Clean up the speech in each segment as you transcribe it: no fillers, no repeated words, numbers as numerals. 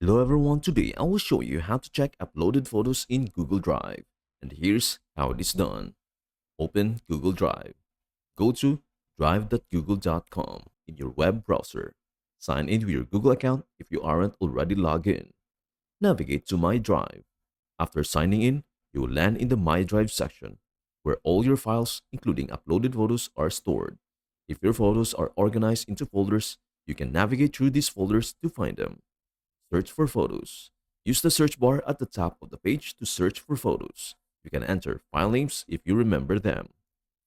Hello everyone, today I will show you how to check uploaded photos in Google Drive. And here's how it is done. Open Google Drive. Go to drive.google.com in your web browser. Sign in with your Google account if you aren't already logged in. Navigate to My Drive. After signing in, you will land in the My Drive section, where all your files, including uploaded photos, are stored. If your photos are organized into folders, you can navigate through these folders to find them. Search for photos. Use the search bar at the top of the page to search for photos. You can enter file names if you remember them.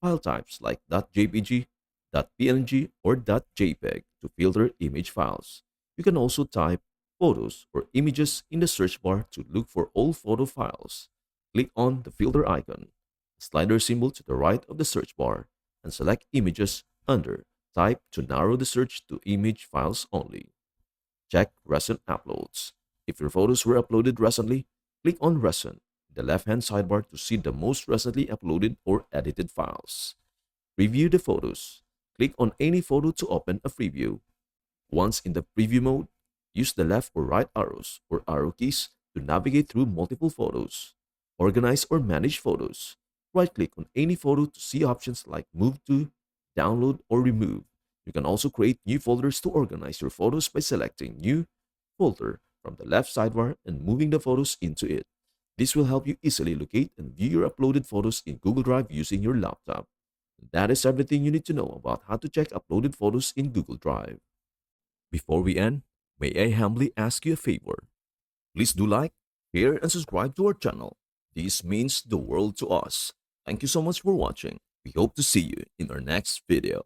File types like .jpg, .png, or .jpeg to filter image files. You can also type photos or images in the search bar to look for all photo files. Click on the filter icon, slider symbol to the right of the search bar, and select images under type to narrow the search to image files only. Check recent uploads. If your photos were uploaded recently, click on Recent in the left-hand sidebar to see the most recently uploaded or edited files. Preview the photos. Click on any photo to open a preview. Once in the preview mode, use the left or right arrows or arrow keys to navigate through multiple photos. Organize or manage photos. Right-click on any photo to see options like Move to, Download, or Remove. You can also create new folders to organize your photos by selecting New Folder from the left sidebar and moving the photos into it. This will help you easily locate and view your uploaded photos in Google Drive using your laptop. That is everything you need to know about how to check uploaded photos in Google Drive. Before we end, may I humbly ask you a favor? Please do like, share, and subscribe to our channel. This means the world to us. Thank you so much for watching. We hope to see you in our next video.